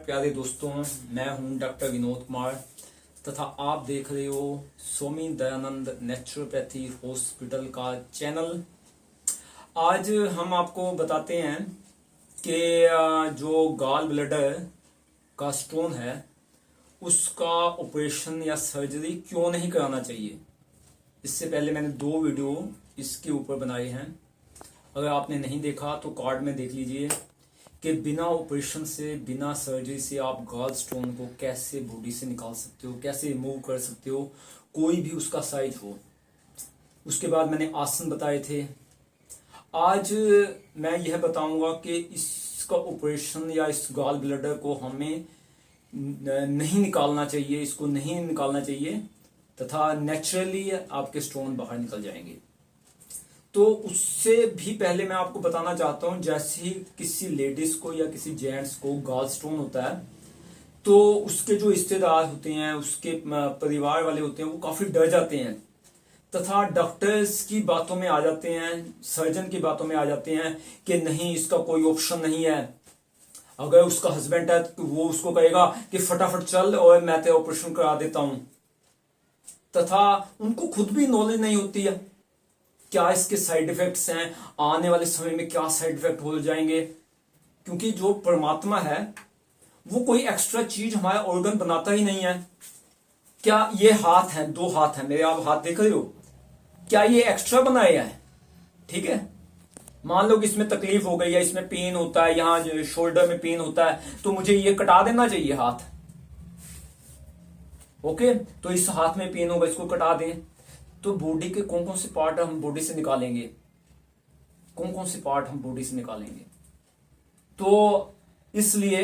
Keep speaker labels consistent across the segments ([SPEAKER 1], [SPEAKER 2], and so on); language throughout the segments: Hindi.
[SPEAKER 1] प्यारे दोस्तों, मैं हूं डॉक्टर विनोद कुमार तथा आप देख रहे हो स्वामी दयानंद नेचुरोपैथी हॉस्पिटल का चैनल। आज हम आपको बताते हैं कि जो गॉल ब्लैडर का स्टोन है उसका ऑपरेशन या सर्जरी क्यों नहीं कराना चाहिए। इससे पहले मैंने 2 वीडियो इसके ऊपर बनाए हैं, अगर आपने नहीं देखा तो कार्ड में देख लीजिए कि बिना ऑपरेशन से, बिना सर्जरी से आप गॉल स्टोन को कैसे बॉडी से निकाल सकते हो, कैसे रिमूव कर सकते हो, कोई भी उसका साइज हो। उसके बाद मैंने आसन बताए थे। आज मैं यह बताऊंगा कि इसका ऑपरेशन या इस गॉल ब्लैडर को हमें नहीं निकालना चाहिए, इसको नहीं निकालना चाहिए तथा नेचुरली आपके स्टोन बाहर निकल जाएंगे। तो उससे भी पहले मैं आपको बताना चाहता हूं, जैसे ही किसी लेडीज को या किसी जेंट्स को गॉल स्टोन होता है तो उसके जो रिश्तेदार होते हैं, उसके परिवार वाले होते हैं, वो काफी डर जाते हैं तथा डॉक्टर्स की बातों में आ जाते हैं, सर्जन की बातों में आ जाते हैं कि नहीं, इसका कोई ऑप्शन नहीं है। अगर उसका हस्बैंड है तो वो उसको कहेगा कि फटाफट चल और मैं तेरा ऑपरेशन करा देता हूं, तथा उनको खुद भी नॉलेज नहीं होती है क्या इसके साइड इफेक्ट्स हैं, आने वाले समय में क्या साइड इफेक्ट हो जाएंगे। क्योंकि जो परमात्मा है वो कोई एक्स्ट्रा चीज हमारा ऑर्गन बनाता ही नहीं है। क्या ये हाथ है, 2 हाथ है मेरे, आप हाथ देख रहे हो, क्या ये एक्स्ट्रा बनाया है? ठीक है, मान लो कि इसमें तकलीफ हो गई है, इसमें पेन होता है, यहां शोल्डर में पेन होता है, तो मुझे ये कटा देना चाहिए हाथ। ओके, तो इस हाथ में पेन होगा, इसको कटा दें। तो बॉडी के कौन कौन से पार्ट हम बॉडी से निकालेंगे, कौन कौन से पार्ट हम बॉडी से निकालेंगे? तो इसलिए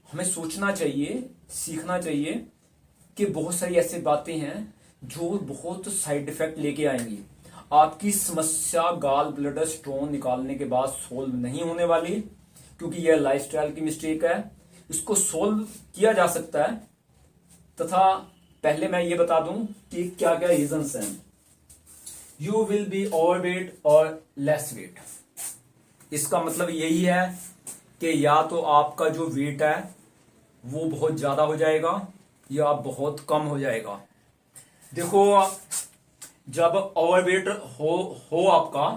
[SPEAKER 1] हमें सोचना चाहिए, सीखना चाहिए कि बहुत सारी ऐसी बातें हैं जो बहुत साइड इफेक्ट लेके आएंगी। आपकी समस्या गॉल ब्लैडर स्टोन निकालने के बाद सोल्व नहीं होने वाली, क्योंकि यह लाइफस्टाइल की मिस्टेक है। इसको सोल्व किया जा सकता है तथा पहले मैं ये बता दूं कि क्या क्या रीजंस हैं। यू विल बी ओवरवेट और लेस वेट। इसका मतलब यही है कि या तो आपका जो वेट है वो बहुत ज्यादा हो जाएगा या बहुत कम हो जाएगा। देखो, जब ओवरवेट हो आपका,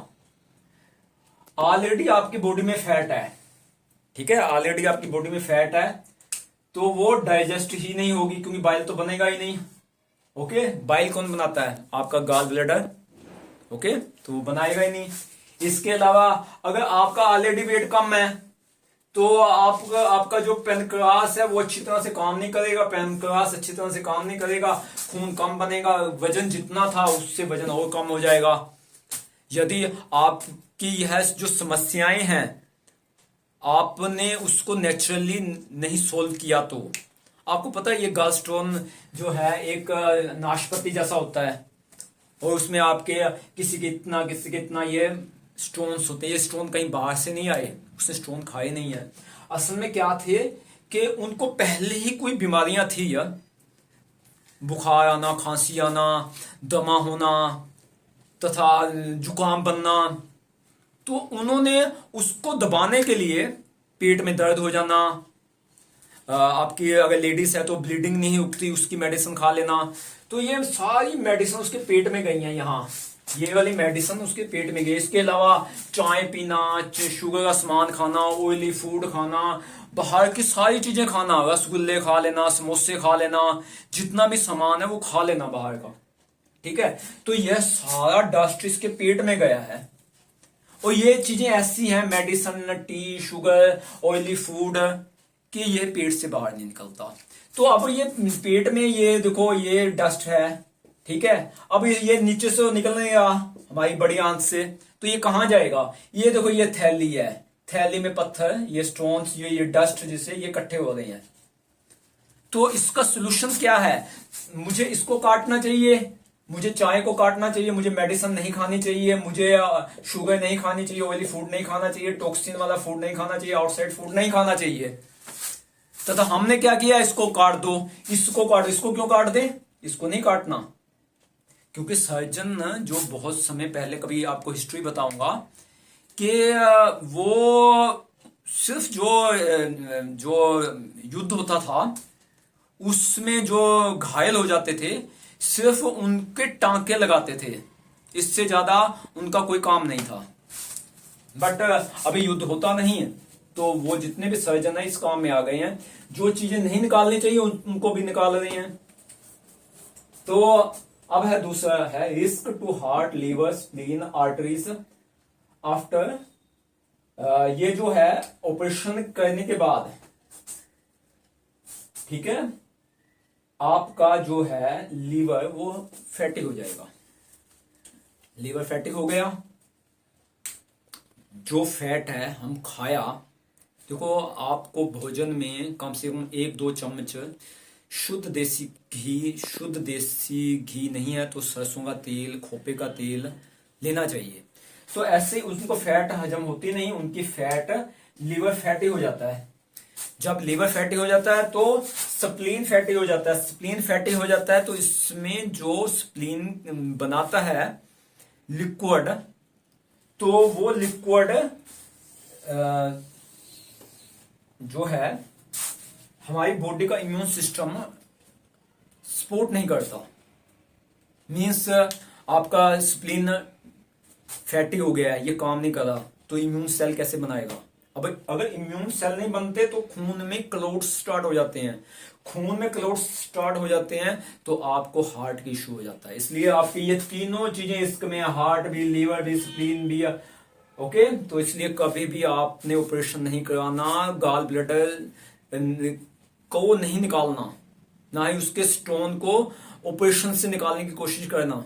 [SPEAKER 1] ऑलरेडी आपकी बॉडी में फैट है, ठीक है, ऑलरेडी आपकी बॉडी में फैट है, तो वो डाइजेस्ट ही नहीं होगी क्योंकि बाइल तो बनेगा ही नहीं। ओके, बाइल कौन बनाता है? आपका गॉल ब्लैडर। ओके, तो वो बनाएगा ही नहीं। इसके अलावा अगर आपका ऑलरेडी वेट कम है तो आपका जो पेनक्रियास है वो अच्छी तरह से काम नहीं करेगा, पेनक्रियास अच्छी तरह से काम नहीं करेगा, खून कम बनेगा, वजन जितना था उससे वजन और कम हो जाएगा। यदि आपकी यह जो समस्याएं हैं आपने उसको नेचुरली नहीं सोल्व किया तो आपको पता है ये गॉल स्टोन जो है एक नाशपाती जैसा होता है, और उसमें आपके किसी के इतना ये स्टोन्स होते हैं। ये स्टोन कहीं बाहर से नहीं आए, उसने स्टोन खाए नहीं है। असल में क्या थे कि उनको पहले ही कोई बीमारियां थी यार, बुखार आना, खांसी आना, दमा होना तथा जुकाम बनना, तो उन्होंने उसको दबाने के लिए पेट में दर्द हो जाना, आपकी अगर लेडीज है तो ब्लीडिंग नहीं रुकती, उसकी मेडिसिन खा लेना। तो ये सारी मेडिसिन उसके पेट में गई हैं, यहाँ ये वाली मेडिसिन उसके पेट में गई। इसके अलावा चाय पीना, शुगर का सामान खाना, ऑयली फूड खाना, बाहर की सारी चीजें खाना, रसगुल्ले खा लेना, समोसे खा लेना, जितना भी सामान है वो खा लेना बाहर का, ठीक है। तो यह सारा डस्ट इसके पेट में गया है, और ये चीजें ऐसी हैं, medicine, T, sugar, oily food, कि ये पेट से बाहर नहीं निकलता। तो अब ये पेट में ये देखो, ये डस्ट है, ठीक है। अब ये नीचे से निकलनेगा हमारी बड़ी आंत से, तो ये कहां जाएगा? ये देखो, ये थैली है, थैली में पत्थर, ये स्टोन्स, ये डस्ट जिसे ये इकट्ठे हो रहे हैं। तो इसका सोल्यूशन क्या है? मुझे इसको काटना चाहिए, मुझे चाय को काटना चाहिए, मुझे मेडिसिन नहीं खानी चाहिए, मुझे शुगर नहीं खानी चाहिए, ऑयली फूड नहीं खाना चाहिए, टॉक्सिन वाला फूड नहीं खाना चाहिए, आउटसाइड फूड नहीं खाना चाहिए। तथा हमने क्या किया? इसको काट दो, इसको काट दो। इसको क्यों काट दे? इसको नहीं काटना, क्योंकि सर्जन जो बहुत समय पहले, कभी आपको हिस्ट्री बताऊंगा कि वो सिर्फ जो युद्ध होता था उसमें जो घायल हो जाते थे सिर्फ उनके टांके लगाते थे, इससे ज्यादा उनका कोई काम नहीं था। बट अभी युद्ध होता नहीं है तो वो जितने भी सर्जन है इस काम में आ गए हैं, जो चीजें नहीं निकालनी चाहिए उनको भी निकाल रहे हैं। तो अब है दूसरा है risk to heart liver spleen arteries after. ये जो है ऑपरेशन करने के बाद, ठीक है, आपका जो है लीवर वो फैटी हो जाएगा। लीवर फैटी हो गया, जो फैट है हम खाया, देखो आपको भोजन में कम से कम 1-2 चम्मच शुद्ध देसी घी नहीं है तो सरसों का तेल, खोपे का तेल लेना चाहिए। तो ऐसे उनको फैट हजम होती नहीं, उनकी फैट लीवर फैटी हो जाता है। जब लीवर फैटी हो जाता है तो स्प्लीन फैटी हो जाता है। स्प्लीन फैटी हो जाता है तो इसमें जो स्प्लीन बनाता है लिक्विड, तो वो लिक्विड जो है हमारी बॉडी का इम्यून सिस्टम सपोर्ट नहीं करता। मीन्स आपका स्प्लीन फैटी हो गया है, ये काम नहीं कर रहा, तो इम्यून सेल कैसे बनाएगा? अब अगर इम्यून सेल नहीं बनते तो खून में क्लोट्स स्टार्ट हो जाते हैं। खून में क्लोट्स स्टार्ट हो जाते हैं तो आपको हार्ट की इश्यू हो जाता है। इसलिए आपकी ये तीनों चीजें इसमें, हार्ट भी, लीवर भी, स्प्लीन भी, ओके। तो इसलिए कभी भी आपने ऑपरेशन नहीं कराना, गॉल ब्लैडर को नहीं निकालना, ना ही उसके स्टोन को ऑपरेशन से निकालने की कोशिश करना,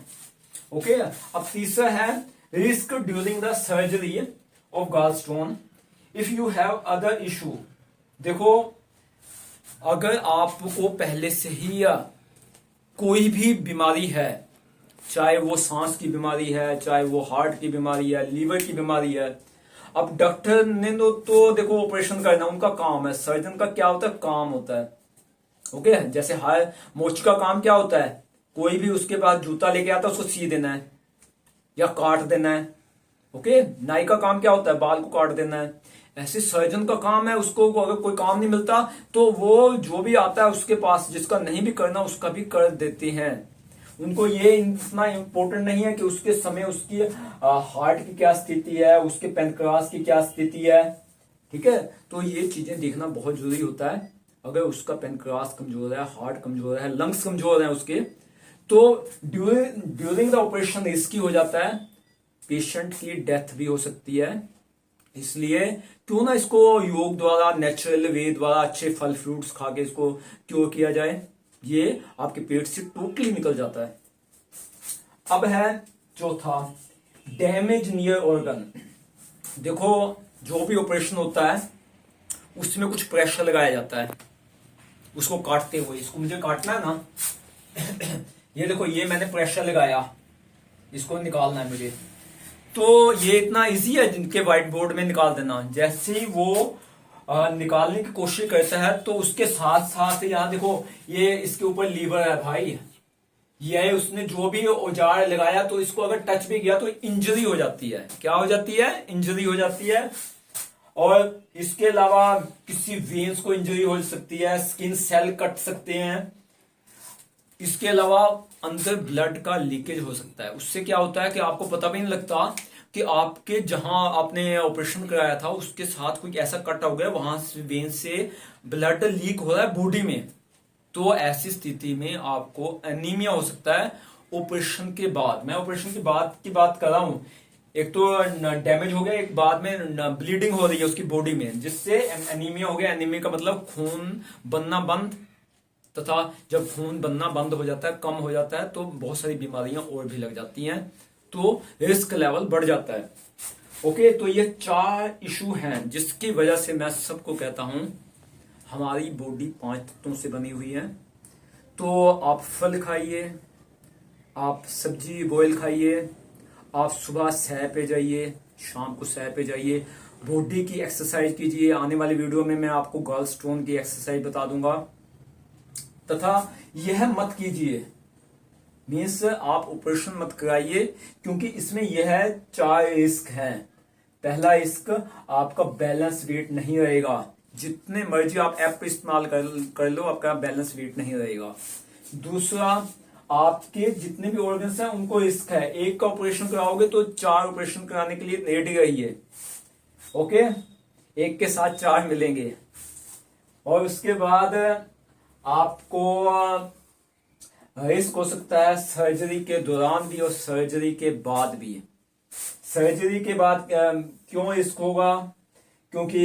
[SPEAKER 1] ओके। अब तीसरा है risk during the surgery of gallstone if you have other issue. देखो अगर आपको पहले से ही कोई भी बीमारी है, चाहे वो सांस की बीमारी है, चाहे वो हार्ट की बीमारी है, लीवर की बीमारी है, अब डॉक्टर ने तो देखो ऑपरेशन करना उनका काम है। सर्जन का क्या होता है? काम होता है, ओके। जैसे हार मोची का काम क्या होता है? कोई भी उसके पास जूता लेके आता है उसको सी देना है या काट देना है, ओके। नाई का काम क्या होता है? बाल को काट देना है। ऐसे सर्जन का काम है, उसको अगर कोई काम नहीं मिलता तो वो जो भी आता है उसके पास, जिसका नहीं भी करना उसका भी कर देते हैं। उनको ये इतना इंपॉर्टेंट नहीं है कि उसके समय उसकी हार्ट की क्या स्थिति है, उसके पैनक्रास की क्या स्थिति है, ठीक है। तो ये चीजें देखना बहुत जरूरी होता है। अगर उसका पैनक्रास कमजोर है, हार्ट कमजोर है, लंग्स कमजोर है उसके, तो ड्यूरिंग द ऑपरेशन रिस्की हो जाता है, पेशेंट की डेथ भी हो सकती है। इसलिए क्यों ना इसको योग द्वारा, नेचुरल वे द्वारा, अच्छे फल फ्रूट्स खा के इसको क्योर किया जाए। ये आपके पेट से टोटली निकल जाता है। अब है चौथा, डैमेज नियर ऑर्गन। देखो जो भी ऑपरेशन होता है उसमें कुछ प्रेशर लगाया जाता है उसको काटते हुए। इसको मुझे काटना है ना ये देखो, ये मैंने प्रेशर लगाया, इसको निकालना है मुझे। तो ये इतना इजी है जिनके व्हाइट बोर्ड में निकाल देना। जैसे ही वो निकालने की कोशिश करता है तो उसके साथ साथ यहाँ देखो, ये इसके ऊपर लीवर है भाई, ये उसने जो भी औजार लगाया तो इसको अगर टच भी किया तो इंजरी हो जाती है। क्या हो जाती है? इंजरी हो जाती है। और इसके अलावा किसी वेन्स को इंजरी हो सकती है, स्किन सेल कट सकते हैं। इसके अलावा अंदर ब्लड का लीकेज हो सकता है। उससे क्या होता है कि आपको पता भी नहीं लगता कि आपके जहां आपने ऑपरेशन कराया था उसके साथ कोई ऐसा कट हो गया, वहां से वेन से ब्लड लीक हो रहा है बॉडी में। तो ऐसी स्थिति में आपको एनीमिया हो सकता है ऑपरेशन के बाद। मैं ऑपरेशन के बाद की बात कर रहा हूं। एक तो डैमेज हो गया, एक बाद में ब्लीडिंग हो रही है उसकी बॉडी में, जिससे एनीमिया हो गया। एनीमिया का मतलब खून बनना बंद, तथा जब खून बनना बंद हो जाता है, कम हो जाता है, तो बहुत सारी बीमारियां और भी लग जाती हैं, तो रिस्क लेवल बढ़ जाता है। ओके, तो ये 4 इशू हैं जिसकी वजह से मैं सबको कहता हूं हमारी बॉडी 5 तत्वों से बनी हुई है। तो आप फल खाइए, आप सब्जी बॉयल खाइए, आप सुबह सैर पे जाइए, शाम को सैर पे जाइए, बॉडी की एक्सरसाइज कीजिए। आने वाली वीडियो में मैं आपको गॉल स्टोन की एक्सरसाइज बता दूंगा। तथा यह मत कीजिए, मीन्स आप ऑपरेशन मत कराइए, क्योंकि इसमें यह 4 रिस्क हैं। पहला रिस्क आपका बैलेंस वेट नहीं रहेगा। जितने मर्जी आप ऐप इस्तेमाल कर लो, आपका बैलेंस वेट नहीं रहेगा। दूसरा, आपके जितने भी ऑर्गन्स हैं उनको रिस्क है। एक का ऑपरेशन कराओगे तो 4 ऑपरेशन कराने के लिए रेडी रहिए। ओके, एक के साथ 4 मिलेंगे। और उसके बाद आपको रिस्क हो सकता है सर्जरी के दौरान भी और सर्जरी के बाद भी। सर्जरी के बाद क्यों रिस्क होगा? क्योंकि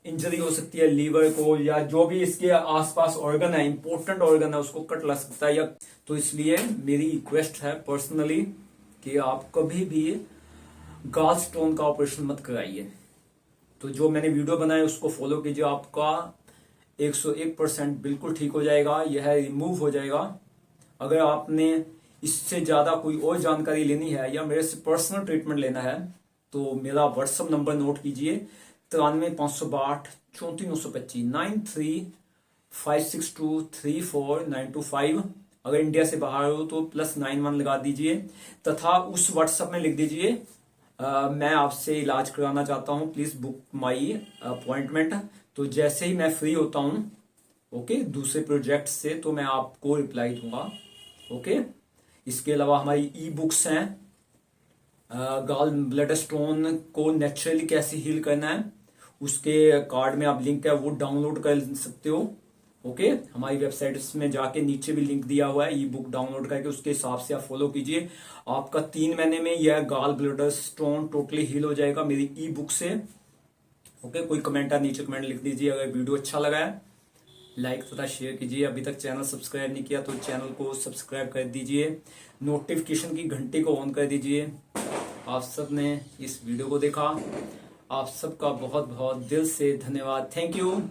[SPEAKER 1] इंजरी हो सकती है लीवर को, या जो भी इसके आसपास ऑर्गन है, इंपॉर्टेंट ऑर्गन है, उसको कट लग सकता है। या तो इसलिए मेरी रिक्वेस्ट है पर्सनली कि आप कभी भी गॉल स्टोन का ऑपरेशन मत कराइए। तो जो मैंने वीडियो बनाया उसको फॉलो कीजिए, आपका 101% बिल्कुल ठीक हो जाएगा, यह रिमूव हो जाएगा। अगर आपने इससे ज्यादा कोई और जानकारी लेनी है या मेरे से पर्सनल ट्रीटमेंट लेना है तो मेरा व्हाट्सएप नंबर नोट कीजिए, 93 562 34 925 9356234925। अगर इंडिया से बाहर हो तो +91 लगा दीजिए, तथा उस व्हाट्सएप में लिख दीजिए मैं आपसे इलाज कराना चाहता हूं, प्लीज बुक माई अपॉइंटमेंट। तो जैसे ही मैं फ्री होता हूं ओके दूसरे प्रोजेक्ट से, तो मैं आपको रिप्लाई दूंगा। ओके, इसके अलावा हमारी ई बुक्स हैं, गॉल ब्लैडर स्टोन को नेचुरली कैसे हील करना है, उसके कार्ड में आप लिंक है वो डाउनलोड कर सकते हो। ओके, हमारी वेबसाइट में जाके नीचे भी लिंक दिया हुआ है, ई बुक डाउनलोड करके उसके हिसाब से आप फॉलो कीजिए। आपका 3 महीने में यह gall bladder stone totally heal हो जाएगा मेरी ई बुक से। ओके, कोई कमेंट है नीचे कमेंट लिख दीजिए। अगर वीडियो अच्छा लगा है लाइक तथा शेयर कीजिए। अभी तक चैनल सब्सक्राइब नहीं किया तो चैनल को सब्सक्राइब कर दीजिए, नोटिफिकेशन की घंटी को ऑन कर दीजिए। आप सब ने इस वीडियो को देखा, आप सबका बहुत बहुत दिल से धन्यवाद। Thank you.